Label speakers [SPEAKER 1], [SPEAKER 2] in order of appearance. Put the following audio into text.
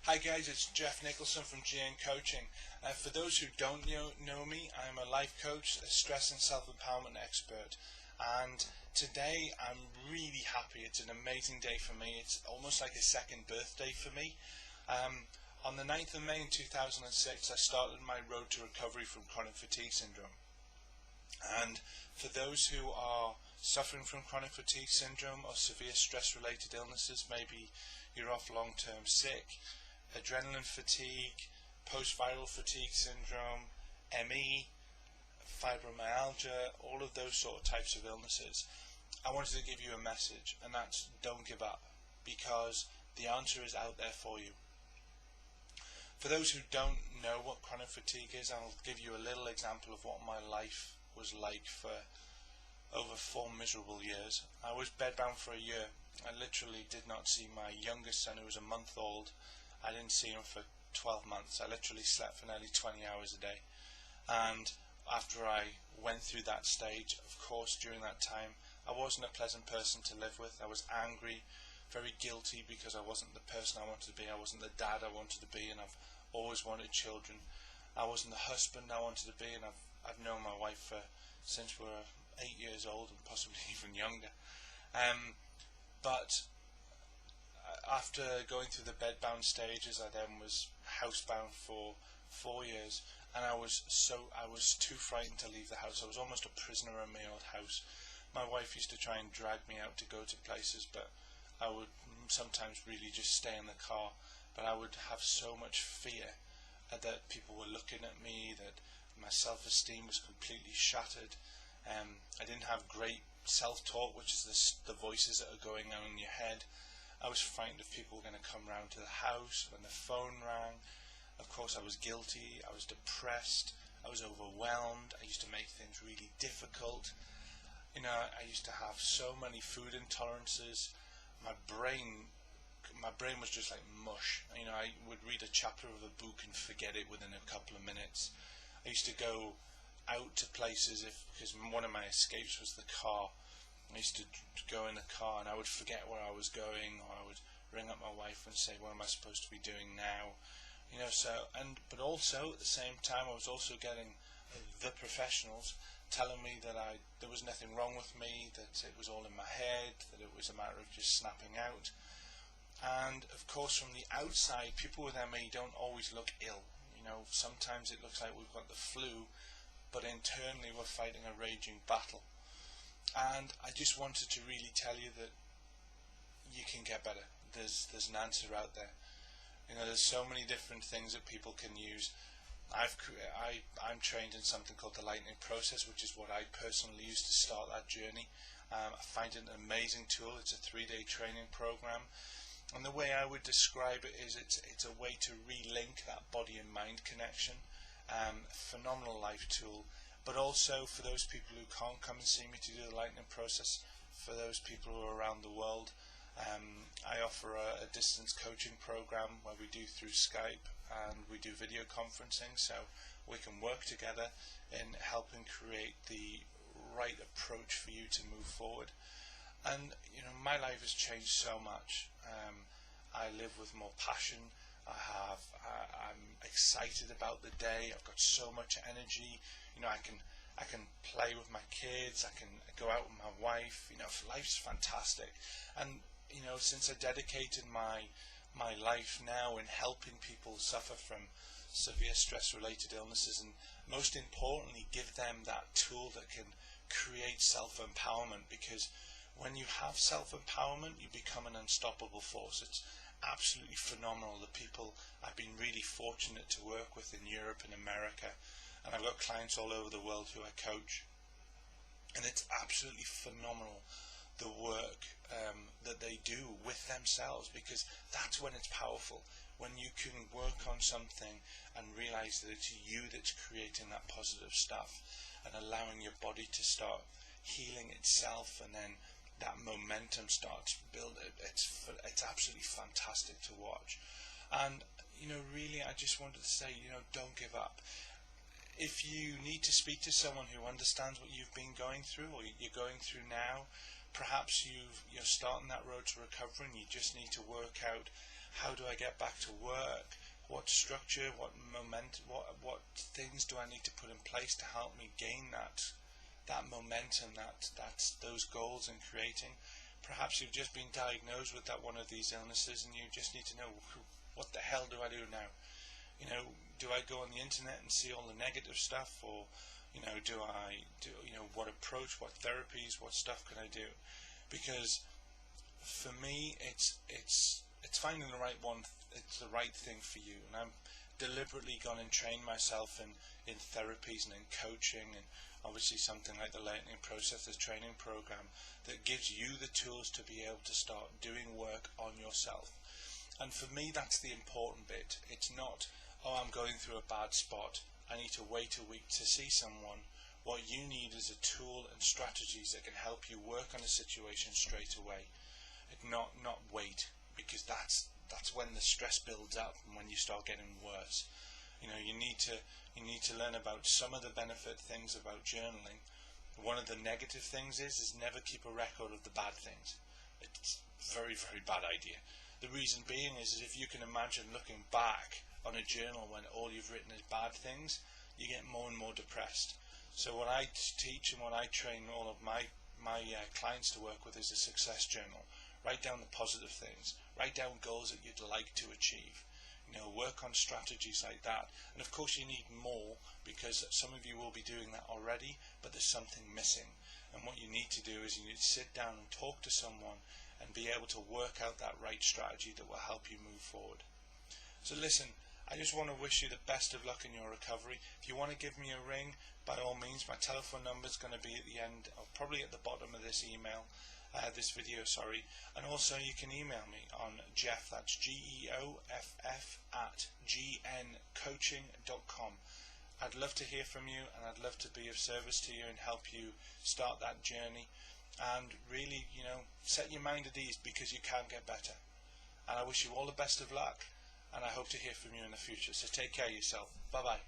[SPEAKER 1] Hi guys, it's Jeff Nicholson from GN Coaching. For those who don't know me, I'm a life coach, a stress and self-empowerment expert. And today I'm really happy. It's an amazing day for me. It's almost like a second birthday for me. On the 9th of May in 2006, I started my road to recovery from chronic fatigue syndrome. And for those who are suffering from chronic fatigue syndrome or severe stress-related illnesses, maybe you're off long-term sick, adrenaline fatigue, post-viral fatigue syndrome, ME, fibromyalgia, all of those sort of types of illnesses, I wanted to give you a message, and that's don't give up, because the answer is out there for you. For those who don't know what chronic fatigue is, I'll give you a little example of what my life was like for over 4 miserable years. I was bedbound for a year. I literally did not see my youngest son, who was a month old. I didn't see him for 12 months. I literally slept for nearly 20 hours a day. And after I went through that stage, of course, during that time, I wasn't a pleasant person to live with. I was angry, very guilty, because I wasn't the person I wanted to be. I wasn't the dad I wanted to be, and I've always wanted children. I wasn't the husband I wanted to be, and I've known my wife since we were 8 years old, and possibly even younger. But after going through the bedbound stages, I then was housebound for 4 years, and I was too frightened to leave the house. I was almost a prisoner in my old house. My wife used to try and drag me out to go to places, but I would sometimes really just stay in the car. But I would have so much fear that people were looking at me, that my self-esteem was completely shattered. I didn't have great self-talk, which is the voices that are going on in your head. I was frightened if people were going to come round to the house when the phone rang. Of course, I was guilty, I was depressed, I was overwhelmed, I used to make things really difficult. I used to have so many food intolerances. My brain was just like mush. I would read a chapter of a book and forget it within a couple of minutes. I used to go out to places because one of my escapes was the car. I used to go in the car and I would forget where I was going, or I would ring up my wife and say, what am I supposed to be doing now? But also at the same time, I was also getting the professionals telling me that there was nothing wrong with me, that it was all in my head, that it was a matter of just snapping out. And of course, from the outside, people with ME don't always look ill. Sometimes it looks like we've got the flu, but internally we're fighting a raging battle. And I just wanted to really tell you that you can get better. There's an answer out there. There's so many different things that people can use. I'm trained in something called the Lightning Process, which is what I personally use to start that journey. I find it an amazing tool. It's a 3-day training program. And the way I would describe it is it's a way to relink that body and mind connection. Phenomenal life tool. But also for those people who can't come and see me to do the Lightning Process, for those people who are around the world, I offer a distance coaching program where we do through Skype and we do video conferencing, so we can work together in helping create the right approach for you to move forward. And my life has changed so much. I live with more passion. I'm excited about the day. I've got so much energy. I can play with my kids. I can go out with my wife. Life's fantastic. And since I dedicated my life now in helping people suffer from severe stress-related illnesses, and most importantly, give them that tool that can create self-empowerment, because when you have self-empowerment, you become an unstoppable force. It's absolutely phenomenal. The people I've been really fortunate to work with in Europe and America, and I've got clients all over the world who I coach, and it's absolutely phenomenal the work that they do with themselves, because that's when it's powerful, when you can work on something and realize that it's you that's creating that positive stuff and allowing your body to start healing itself, and then that momentum starts building. It's absolutely fantastic to watch. And really, I just wanted to say, don't give up. If you need to speak to someone who understands what you've been going through, or you're going through now, perhaps you're starting that road to recovery and you just need to work out How do I get back to work? What structure, what what things do I need to put in place to help me gain that momentum, those goals in creating? Perhaps you've just been diagnosed with one of these illnesses, and you just need to know, what the hell do I do now? Do I go on the internet and see all the negative stuff, or what approach, what therapies, what stuff can I do? Because for me, it's finding the right one. It's the right thing for you, and I'm deliberately gone and trained myself in therapies and in coaching, and obviously something like the Lightning Processors training program that gives you the tools to be able to start doing work on yourself. And for me, that's the important bit. It's not, oh, I'm going through a bad spot, I need to wait a week to see someone. What you need is a tool and strategies that can help you work on a situation straight away. Not wait, because that's when the stress builds up and when you start getting worse. You need to learn about some of the benefit things about journaling. One of the negative things is never keep a record of the bad things. It's a very, very bad idea. The reason being is if you can imagine looking back on a journal when all you've written is bad things, you get more and more depressed. So what I teach and what I train all of my clients to work with is a success journal. Write down the positive things. Write down goals that you'd like to achieve. Work on strategies like that. And of course you need more, because some of you will be doing that already, but there's something missing. And what you need to do is you need to sit down and talk to someone and be able to work out that right strategy that will help you move forward. So listen, I just want to wish you the best of luck in your recovery. If you want to give me a ring, by all means, my telephone number is going to be at the end, or probably at the bottom of this email. This video, and also you can email me on Geoff, that's GEOFF @gncoaching.com. I'd love to hear from you, and I'd love to be of service to you and help you start that journey, and really, set your mind at ease, because you can get better. And I wish you all the best of luck, and I hope to hear from you in the future. So take care of yourself. Bye bye.